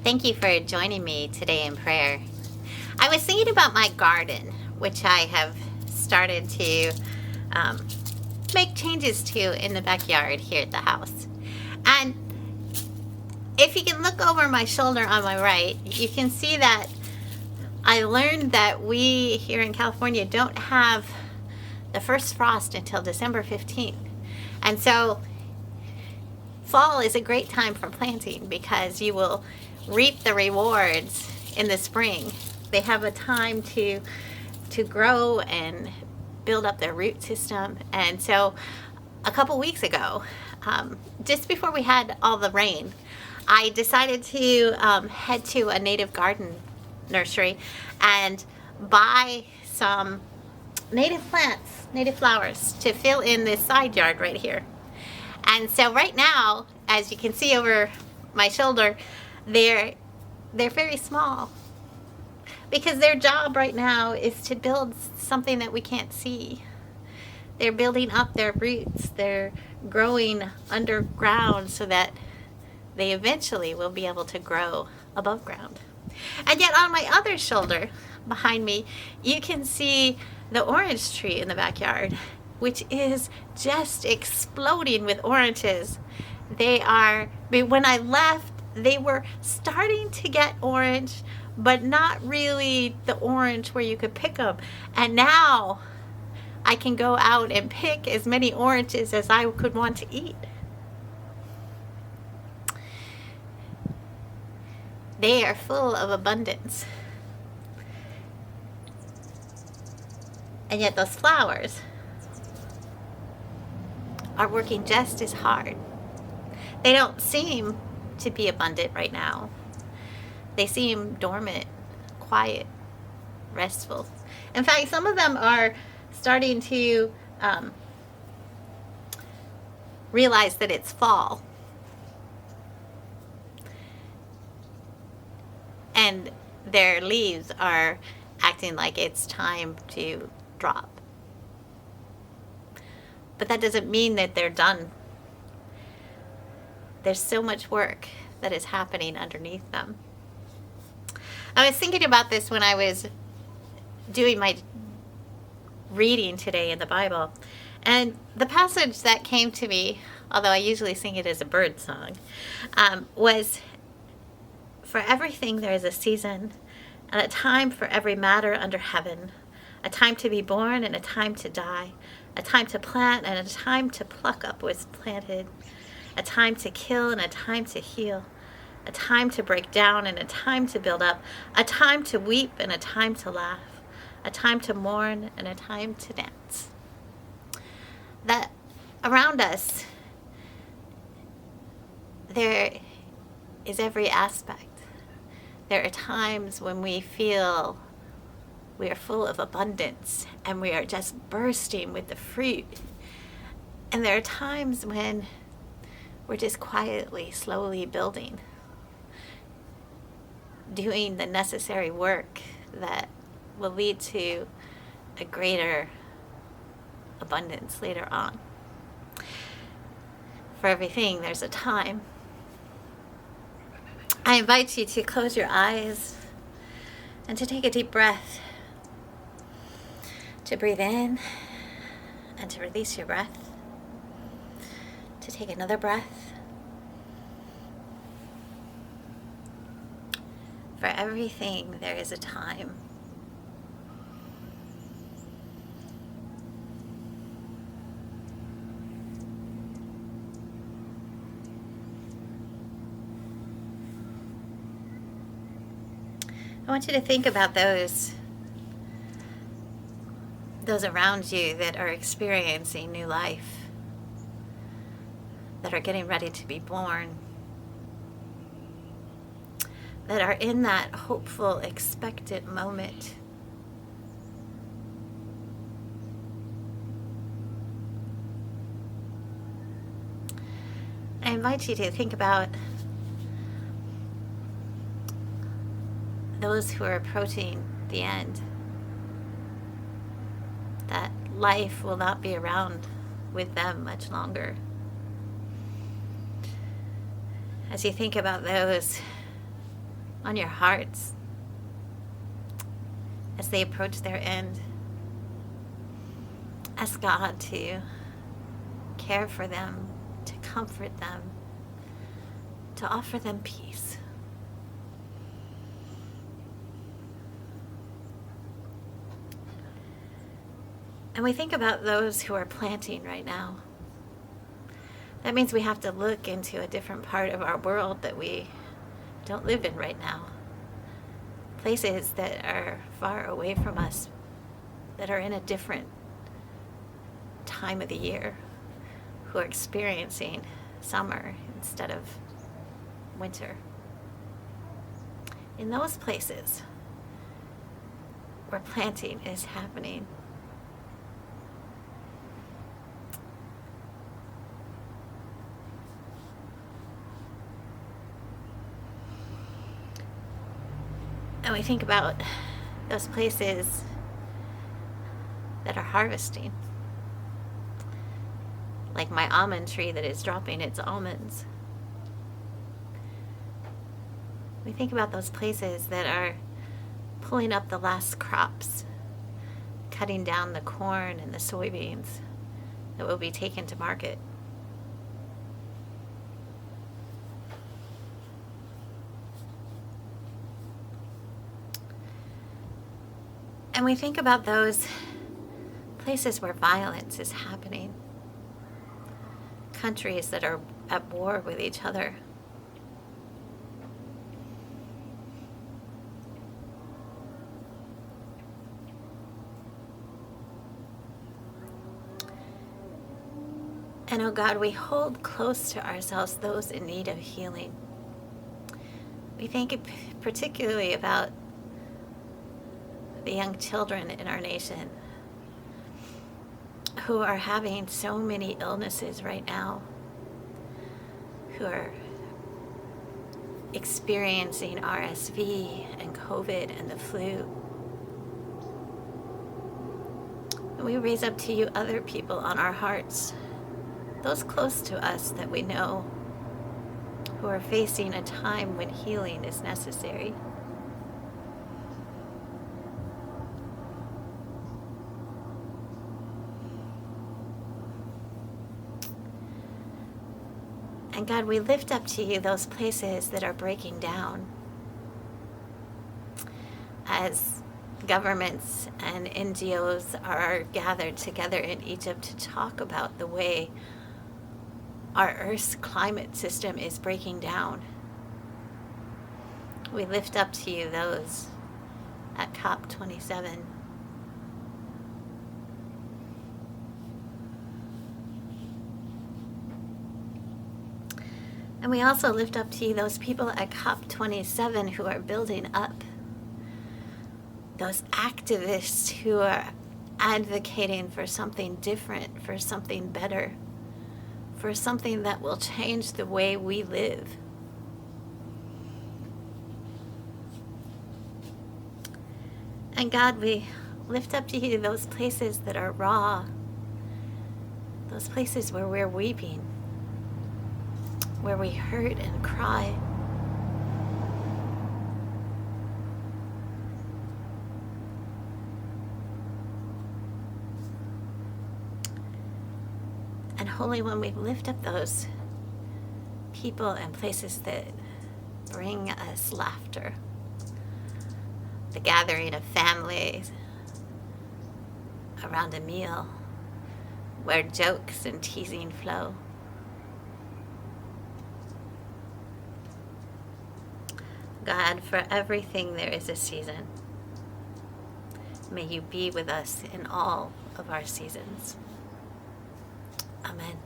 Thank you for joining me today in prayer. I was thinking about my garden, which I have started to um, make changes to in the backyard here at the house. And if you can look over my shoulder on my right, you can see that I learned that we here in California don't have the first frost until December 15th. And so fall is a great time for planting because you will reap the rewards in the spring. They have a time to grow and build up their root system. And so a couple weeks ago, just before we had all the rain, I decided to head to a native garden nursery and buy some native plants, native flowers to fill in this side yard right here. And so right now, as you can see over my shoulder, they're very small because their job right now is to build something that we can't see. They're building up their roots. They're growing underground so that they eventually will be able to grow above ground. And yet on my other shoulder behind me, you can see the orange tree in the backyard, which is just exploding with oranges. When I left, they were starting to get orange, but not really the orange where you could pick them. And now I can go out and pick as many oranges as I could want to eat. They are full of abundance. And yet those flowers are working just as hard. They don't seem to be abundant right now. They seem dormant, quiet, restful. In fact, some of them are starting to realize that it's fall. And their leaves are acting like it's time to drop. But that doesn't mean that they're done. There's so much work that is happening underneath them. I was thinking about this when I was doing my reading today in the Bible. And the passage that came to me, although I usually sing it as a bird song, was, "For everything there is a season, and a time for every matter under heaven, a time to be born and a time to die, a time to plant and a time to pluck up what's planted, a time to kill and a time to heal, a time to break down and a time to build up, a time to weep and a time to laugh, a time to mourn and a time to dance." That around us, there is every aspect. There are times when we feel we are full of abundance and we are just bursting with the fruit. And there are times when we're just quietly, slowly building, doing the necessary work that will lead to a greater abundance later on. For everything, there's a time. I invite you to close your eyes and to take a deep breath, to breathe in and to release your breath, to take another breath. For everything, there is a time. I want you to think about those around you that are experiencing new life, that are getting ready to be born, that are in that hopeful, expectant moment. I invite you to think about those who are approaching the end, that life will not be around with them much longer. As you think about those on your hearts as they approach their end. Ask God to care for them, to comfort them, to offer them peace. And we think about those who are planting right now. That means we have to look into a different part of our world that we don't live in right now. Places that are far away from us, that are in a different time of the year, who are experiencing summer instead of winter. In those places where planting is happening, and we think about those places that are harvesting, like my almond tree that is dropping its almonds. We think about those places that are pulling up the last crops, cutting down the corn and the soybeans that will be taken to market. And we think about those places where violence is happening, countries that are at war with each other. And oh God, we hold close to ourselves those in need of healing. We think particularly about the young children in our nation who are having so many illnesses right now, who are experiencing RSV and COVID and the flu. And we raise up to you other people on our hearts, those close to us that we know, who are facing a time when healing is necessary. And God, we lift up to you those places that are breaking down as governments and NGOs are gathered together in Egypt to talk about the way our Earth's climate system is breaking down. We lift up to you those at COP27. And we also lift up to you those people at COP27 who are building up, those activists who are advocating for something different, for something better, for something that will change the way we live. And God, we lift up to you those places that are raw, those places where we're weeping, where we hurt and cry. And Holy One, we lift up those people and places that bring us laughter, the gathering of families around a meal where jokes and teasing flow. God, for everything there is a season. May you be with us in all of our seasons. Amen.